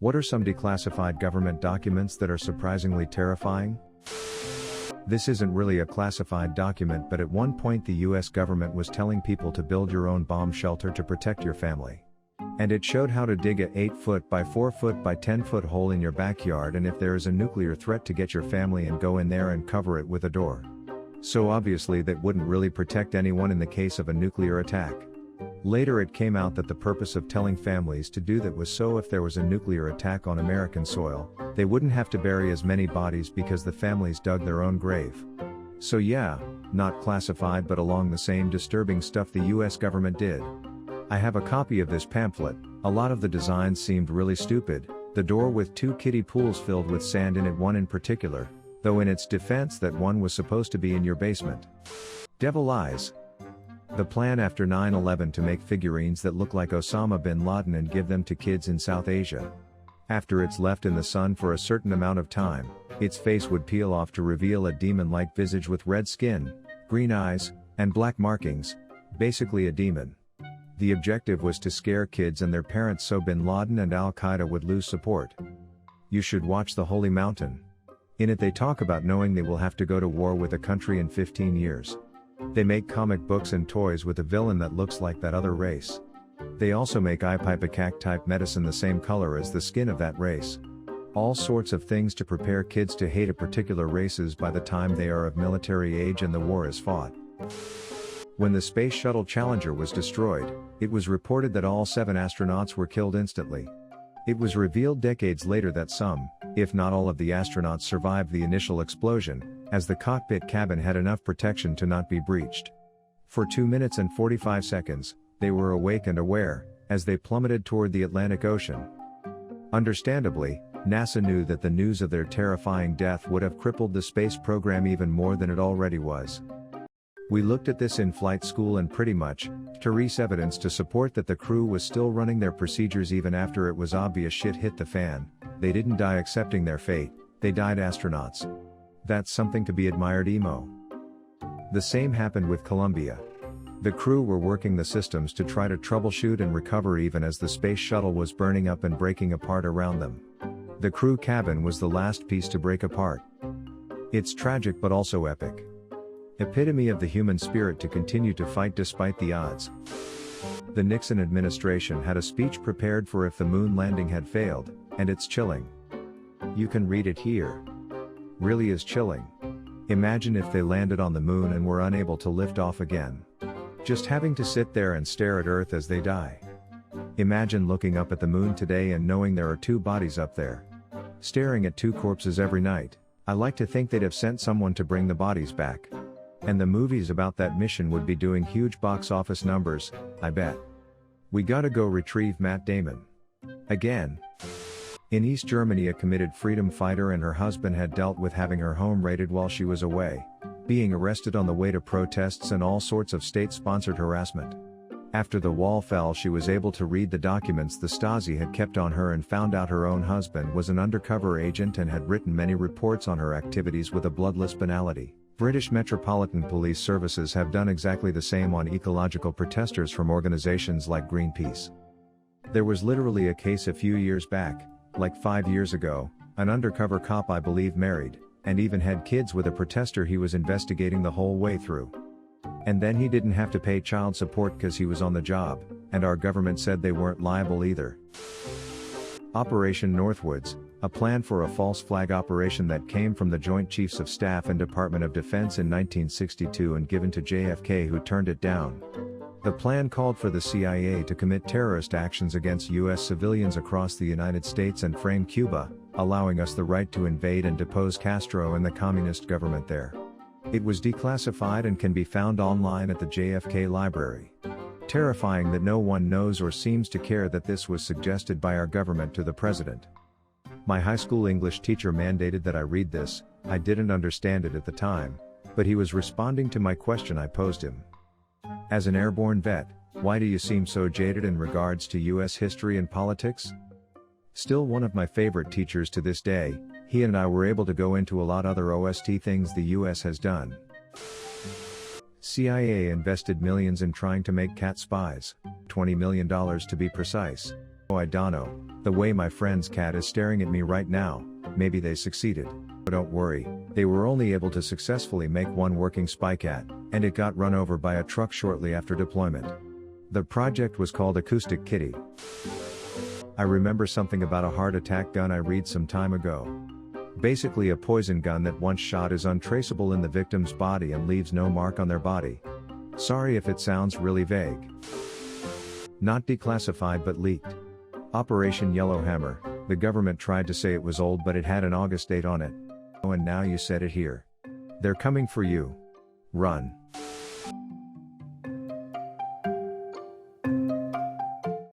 What are some declassified government documents that are surprisingly terrifying? This isn't really a classified document, but at one point the US government was telling people to build your own bomb shelter to protect your family. And it showed how to dig a 8-foot by 4-foot by 10-foot hole in your backyard, and if there is a nuclear threat, to get your family and go in there and cover it with a door. So obviously that wouldn't really protect anyone in the case of a nuclear attack. Later it came out that the purpose of telling families to do that was so if there was a nuclear attack on American soil, they wouldn't have to bury as many bodies because the families dug their own grave. So yeah, not classified, but along the same disturbing stuff the US government did. I have a copy of this pamphlet. A lot of the designs seemed really stupid, the door with 2 kiddie pools filled with sand in it, one in particular, though in its defense that one was supposed to be in your basement. Devil eyes. The plan after 9/11 to make figurines that look like Osama bin Laden and give them to kids in South Asia. After it's left in the sun for a certain amount of time, its face would peel off to reveal a demon-like visage with red skin, green eyes, and black markings, basically a demon. The objective was to scare kids and their parents so bin Laden and Al-Qaeda would lose support. You should watch The Holy Mountain. In it they talk about knowing they will have to go to war with a country in 15 years. They make comic books and toys with a villain that looks like that other race. They also make ipecac type medicine the same color as the skin of that race. All sorts of things to prepare kids to hate a particular races by the time they are of military age and the war is fought. When the Space Shuttle Challenger was destroyed, it was reported that all 7 astronauts were killed instantly. It was revealed decades later that some, if not all of the astronauts survived the initial explosion, as the cockpit cabin had enough protection to not be breached. For 2 minutes and 45 seconds, they were awake and aware, as they plummeted toward the Atlantic Ocean. Understandably, NASA knew that the news of their terrifying death would have crippled the space program even more than it already was. We looked at this in flight school and pretty much, trace evidence to support that the crew was still running their procedures even after it was obvious shit hit the fan. They didn't die accepting their fate, they died astronauts. That's something to be admired, emo. The same happened with Columbia. The crew were working the systems to try to troubleshoot and recover even as the space shuttle was burning up and breaking apart around them. The crew cabin was the last piece to break apart. It's tragic but also epic. Epitome of the human spirit to continue to fight despite the odds. The Nixon administration had a speech prepared for if the moon landing had failed, and it's chilling. You can read it here. Really is chilling. Imagine if they landed on the moon and were unable to lift off again. Just having to sit there and stare at Earth as they die. Imagine looking up at the moon today and knowing there are 2 bodies up there. Staring at 2 corpses every night. I like to think they'd have sent someone to bring the bodies back. And the movies about that mission would be doing huge box office numbers, I bet. We gotta go retrieve Matt Damon. Again. In East Germany, a committed freedom fighter and her husband had dealt with having her home raided while she was away, being arrested on the way to protests and all sorts of state-sponsored harassment. After the wall fell, she was able to read the documents the Stasi had kept on her and found out her own husband was an undercover agent and had written many reports on her activities with a bloodless banality. British Metropolitan Police Services have done exactly the same on ecological protesters from organizations like Greenpeace. There was literally a case a few years back, like 5 years ago, an undercover cop I believe married, and even had kids with a protester he was investigating the whole way through. And then he didn't have to pay child support because he was on the job, and our government said they weren't liable either. Operation Northwoods, a plan for a false flag operation that came from the Joint Chiefs of Staff and Department of Defense in 1962 and given to JFK, who turned it down. The plan called for the CIA to commit terrorist actions against U.S. civilians across the United States and frame Cuba, allowing us the right to invade and depose Castro and the communist government there. It was declassified and can be found online at the JFK Library. Terrifying that no one knows or seems to care that this was suggested by our government to the president. My high school English teacher mandated that I read this. I didn't understand it at the time, but he was responding to my question I posed him. As an airborne vet, why do you seem so jaded in regards to US history and politics? Still one of my favorite teachers to this day. He and I were able to go into a lot other OST things the US has done. CIA invested millions in trying to make cat spies, $20 million to be precise. Oh, I don't know. The way my friend's cat is staring at me right now, maybe they succeeded. But don't worry, they were only able to successfully make one working spy cat, and it got run over by a truck shortly after deployment. The project was called Acoustic Kitty. I remember something about a heart attack gun I read some time ago. Basically a poison gun that once shot is untraceable in the victim's body and leaves no mark on their body. Sorry if it sounds really vague. Not declassified but leaked. Operation Yellowhammer, the government tried to say it was old but it had an August date on it. Oh, and now you said it here. They're coming for you. Run.